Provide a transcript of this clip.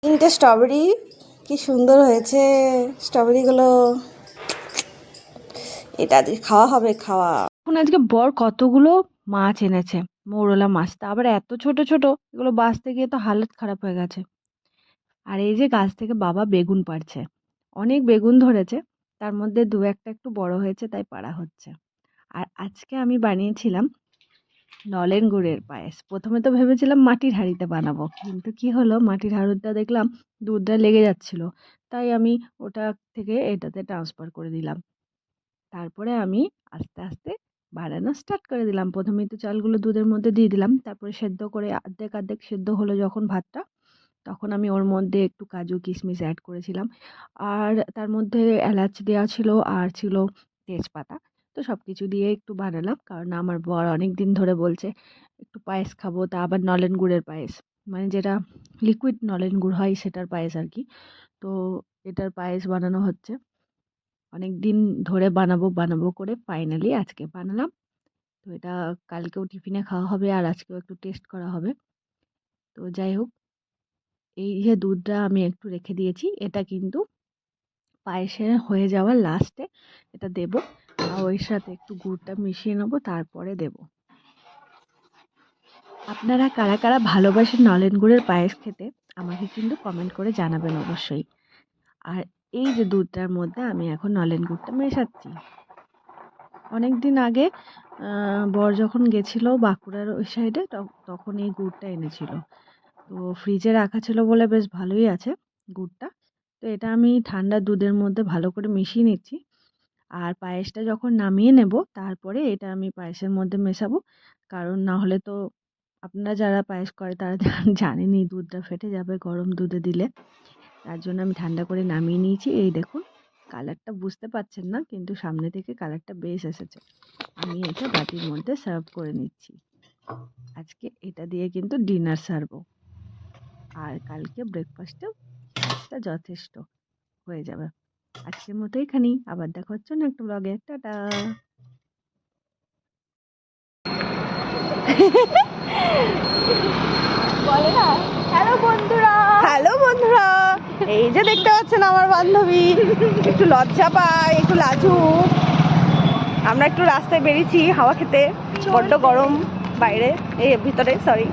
তিনটে স্ট্রবেরি কি সুন্দর হয়েছে স্ট্রবেরিগুলো। এটা আজকে খাওয়া হবে খাওয়া। এখন আজকে বর কতগুলো মাছ এনেছে, মৌরলা মাছ, তা আবার এত ছোট ছোট, এগুলো বাঁচতে গিয়ে তো হালত খারাপ হয়ে গেছে। আর এই যে গাছ থেকে বাবা বেগুন পাড়ছে, অনেক বেগুন ধরেছে, তার মধ্যে দু একটা একটু বড় হয়েছে তাই পাড়া হচ্ছে। আর আজকে আমি বানিয়েছিলাম নলেন গুড়ের পায়েস। প্রথমে তো ভেবেছিলাম মাটির হাঁড়িতে বানাবো, কিন্তু কি হলো, মাটির হাঁড়িটা দেখলাম দুধটা লেগে যাচ্ছিল, তাই আমি ওটা থেকে এটাতে ট্রান্সফার করে দিলাম। তারপরে আমি আস্তে আস্তে বানানো স্টার্ট করে দিলাম। প্রথমেই তো চালগুলো দুধের মধ্যে দিয়ে দিলাম, তারপরে সেদ্ধ করে অর্ধেক অর্ধেক সেদ্ধ হলো যখন ভাতটা, তখন আমি ওর মধ্যে একটু কাজু কিশমিশ অ্যাড করেছিলাম, আর তার মধ্যে এলাচ দেওয়া ছিল আর ছিল তেজপাতা। তো সব কিছু দিয়ে একটু বানালাম, কারণ আমার বর অনেক দিন ধরে বলছে একটু পায়েস খাবো, তা আবার নলেন গুড়ের পায়েস, মানে যেটা লিকুইড নলেন গুড় হয় সেটার পায়েস আর কি। তো এটার পায়েস বানানো হচ্ছে, অনেক দিন ধরে বানাবো বানাবো করে ফাইনালি আজকে বানালাম। তো এটা কালকেও টিফিনে খাওয়া হবে আর আজকেও একটু টেস্ট করা হবে। তো যাই হোক, এই যে দুধটা আমি একটু রেখে দিয়েছি, এটা কিন্তু পায়েসে হয়ে যাওয়ার লাস্টে এটা দেব, আর ওই সাথে একটু গুড়টা মিশিয়ে নেবো, তারপরে দেব। আপনারা কারা কারা ভালোবাসেন নলেন গুড়ের পায়েস খেতে, আমাকে কিন্তু কমেন্ট করে জানাবেন অবশ্যই। আর এই যে দুধটার মধ্যে আমি এখন নলেন গুড়টা মেশাচ্ছি। অনেক দিন আগে বর যখন গেছিল বাঁকুড়ার ওই সাইডে, তখন এই গুড়টা এনেছিল। তো ফ্রিজে রাখা ছিল বলে বেশ ভালোই আছে গুড়টা। তো এটা আমি ঠান্ডা দুধের মধ্যে ভালো করে মিশিয়ে নিচ্ছি, আর পায়েসটা যখন নামিয়ে নেব তারপরে এটা আমি পায়েসের মধ্যে মেশাবো। কারণ না হলে তো আপনারা যারা পায়েস করে তারা জানেনই দুধটা ফেটে যাবে গরম দুধে দিলে। তার জন্য আমি ঠান্ডা করে নামিয়ে নিয়েছি। এই দেখুন, কালারটা বুঝতে পারছেন না, কিন্তু সামনে থেকে কালারটা বেশ এসেছে। আমি এটা বাটির মধ্যে সার্ভ করে নিচ্ছি। আজকে এটা দিয়ে কিন্তু ডিনার সারবো, আর কালকে ব্রেকফাস্টেও পায়েসটা যথেষ্ট হয়ে যাবে। আজকের মতো এখানেই, আবার দেখা হচ্ছে না একটা ব্লগে। টাটা। বলে না হ্যালো বন্ধুরা, হ্যালো বন্ধুরা। এই যে দেখতে পাচ্ছেন আমার বান্ধবী একটু লজ্জা পায়, একটু লাজুক। আমরা একটু রাস্তায় বেরিয়েছি হাওয়া খেতে, বড্ড গরম বাইরে, এই ভিতরে সরি।